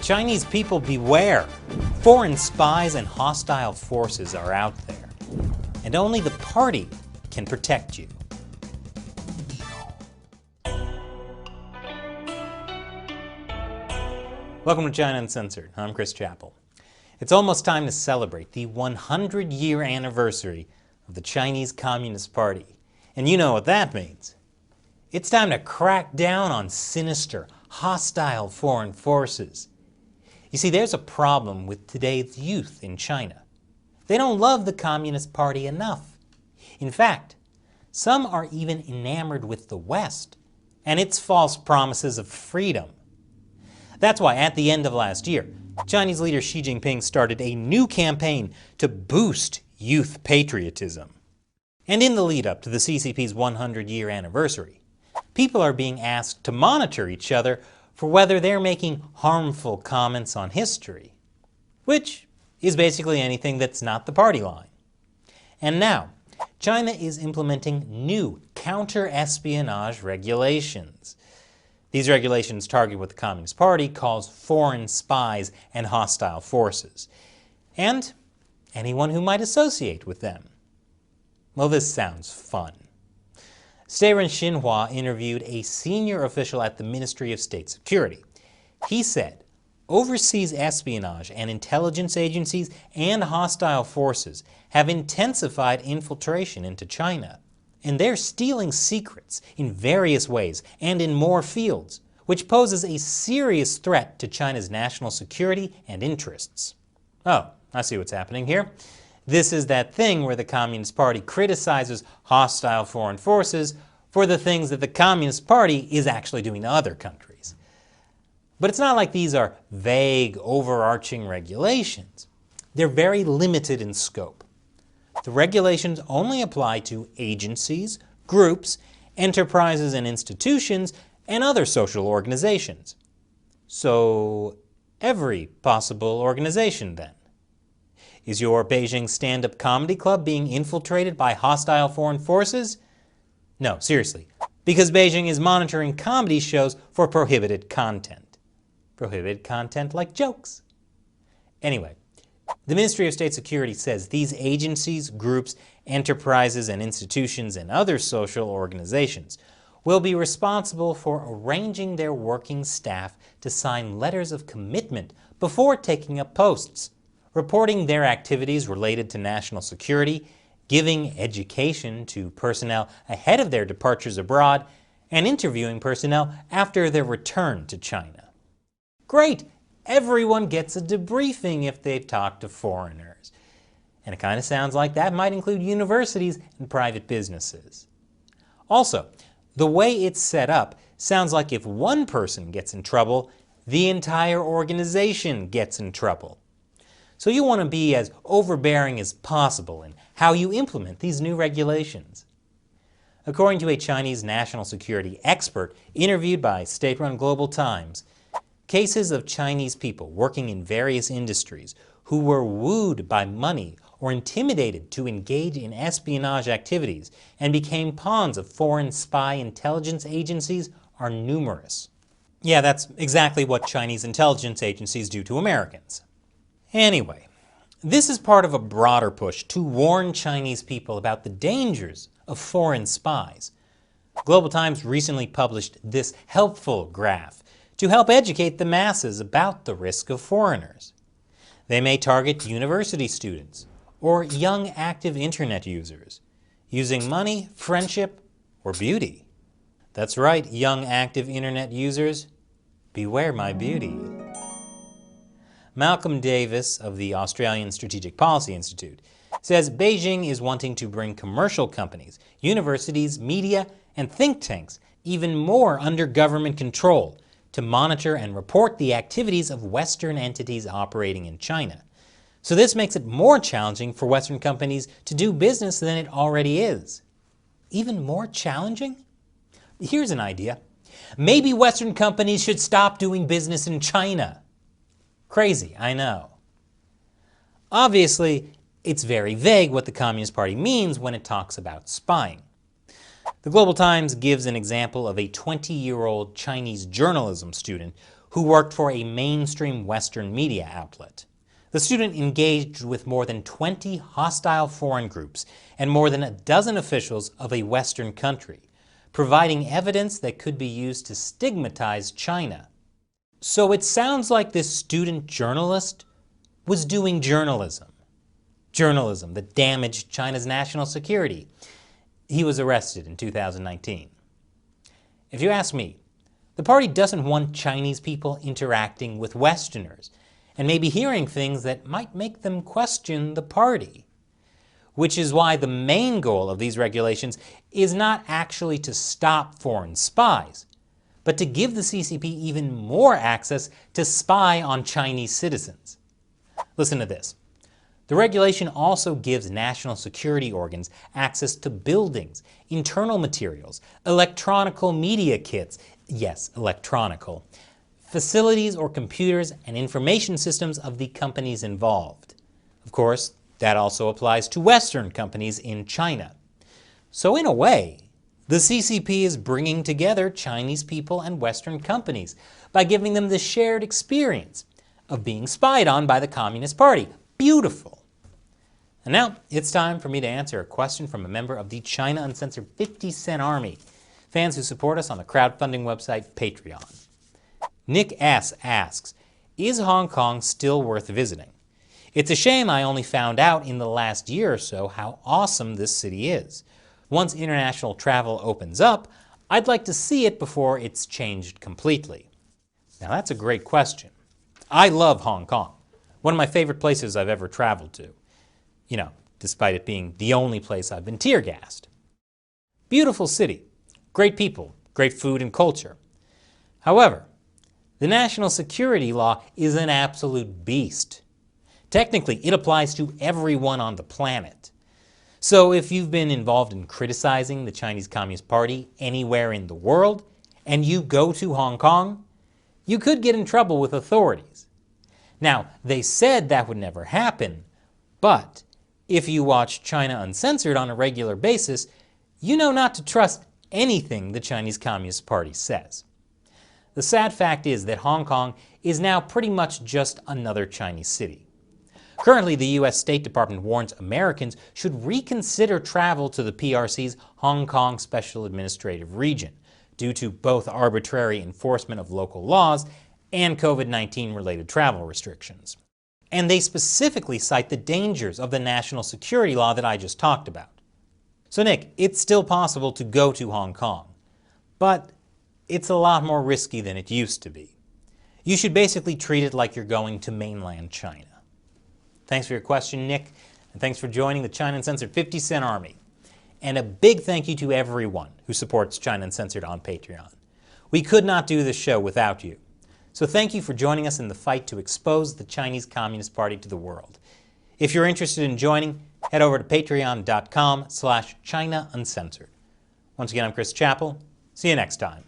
Chinese people beware! Foreign spies and hostile forces are out there, and only the party can protect you. Welcome to China Uncensored. I'm Chris Chappell. It's almost time to celebrate the 100-year anniversary of the Chinese Communist Party. And you know what that means. It's time to crack down on sinister, hostile foreign forces. You see, there's a problem with today's youth in China. They don't love the Communist Party enough. In fact, some are even enamored with the West and its false promises of freedom. That's why at the end of last year, Chinese leader Xi Jinping started a new campaign to boost youth patriotism. And in the lead-up to the CCP's 100-year anniversary, people are being asked to monitor each other for whether they're making harmful comments on history, which is basically anything that's not the party line. And now, China is implementing new counter-espionage regulations. These regulations target what the Communist Party calls foreign spies and hostile forces, and anyone who might associate with them. Well, this sounds fun. Steren Xinhua interviewed a senior official at the Ministry of State Security. He said, overseas espionage and intelligence agencies and hostile forces have intensified infiltration into China, and they're stealing secrets in various ways and in more fields, which poses a serious threat to China's national security and interests. Oh, I see what's happening here. This is that thing where the Communist Party criticizes hostile foreign forces for the things that the Communist Party is actually doing to other countries. But it's not like these are vague, overarching regulations. They're very limited in scope. The regulations only apply to agencies, groups, enterprises and institutions, and other social organizations. So, every possible organization then. Is your Beijing stand-up comedy club being infiltrated by hostile foreign forces? No, seriously, because Beijing is monitoring comedy shows for prohibited content. Prohibited content like jokes. Anyway, the Ministry of State Security says these agencies, groups, enterprises, and institutions and other social organizations will be responsible for arranging their working staff to sign letters of commitment before taking up posts, reporting their activities related to national security, giving education to personnel ahead of their departures abroad, and interviewing personnel after their return to China. Great! Everyone gets a debriefing if they've talked to foreigners. And it kind of sounds like that might include universities and private businesses. Also, the way it's set up sounds like if one person gets in trouble, the entire organization gets in trouble. So you want to be as overbearing as possible in how you implement these new regulations. According to a Chinese national security expert interviewed by state-run Global Times, cases of Chinese people working in various industries who were wooed by money or intimidated to engage in espionage activities and became pawns of foreign spy intelligence agencies are numerous. Yeah, that's exactly what Chinese intelligence agencies do to Americans. Anyway, this is part of a broader push to warn Chinese people about the dangers of foreign spies. Global Times recently published this helpful graph to help educate the masses about the risk of foreigners. They may target university students or young active internet users, using money, friendship, or beauty. That's right, young active internet users, beware my beauty. Malcolm Davis of the Australian Strategic Policy Institute says Beijing is wanting to bring commercial companies, universities, media, and think tanks even more under government control to monitor and report the activities of Western entities operating in China. So this makes it more challenging for Western companies to do business than it already is. Even more challenging? Here's an idea. Maybe Western companies should stop doing business in China. Crazy, I know. Obviously, it's very vague what the Communist Party means when it talks about spying. The Global Times gives an example of a 20-year-old Chinese journalism student who worked for a mainstream Western media outlet. The student engaged with more than 20 hostile foreign groups and more than a dozen officials of a Western country, providing evidence that could be used to stigmatize China. So it sounds like this student journalist was doing journalism. Journalism that damaged China's national security. He was arrested in 2019. If you ask me, the party doesn't want Chinese people interacting with Westerners and maybe hearing things that might make them question the party. Which is why the main goal of these regulations is not actually to stop foreign spies, but to give the CCP even more access to spy on Chinese citizens. Listen to this. The regulation also gives national security organs access to buildings, internal materials, electronical media kits, yes, electronical, facilities or computers and information systems of the companies involved. Of course, that also applies to Western companies in China. So in a way, the CCP is bringing together Chinese people and Western companies by giving them the shared experience of being spied on by the Communist Party. Beautiful. And now it's time for me to answer a question from a member of the China Uncensored 50-Cent Army, fans who support us on the crowdfunding website Patreon. Nick S. asks, is Hong Kong still worth visiting? It's a shame I only found out in the last year or so how awesome this city is. Once international travel opens up, I'd like to see it before it's changed completely. Now that's a great question. I love Hong Kong, one of my favorite places I've ever traveled to. You know, despite it being the only place I've been tear-gassed. Beautiful city, great people, great food and culture. However, the national security law is an absolute beast. Technically, it applies to everyone on the planet. So if you've been involved in criticizing the Chinese Communist Party anywhere in the world, and you go to Hong Kong, you could get in trouble with authorities. Now, they said that would never happen, but if you watch China Uncensored on a regular basis, you know not to trust anything the Chinese Communist Party says. The sad fact is that Hong Kong is now pretty much just another Chinese city. Currently, the US State Department warns Americans should reconsider travel to the PRC's Hong Kong Special Administrative Region due to both arbitrary enforcement of local laws and COVID-19 related travel restrictions. And they specifically cite the dangers of the national security law that I just talked about. So Nick, it's still possible to go to Hong Kong, but it's a lot more risky than it used to be. You should basically treat it like you're going to mainland China. Thanks for your question, Nick, and thanks for joining the China Uncensored 50-Cent Army. And a big thank you to everyone who supports China Uncensored on Patreon. We could not do this show without you. So thank you for joining us in the fight to expose the Chinese Communist Party to the world. If you're interested in joining, head over to patreon.com/China Uncensored. Once again, I'm Chris Chappell. See you next time.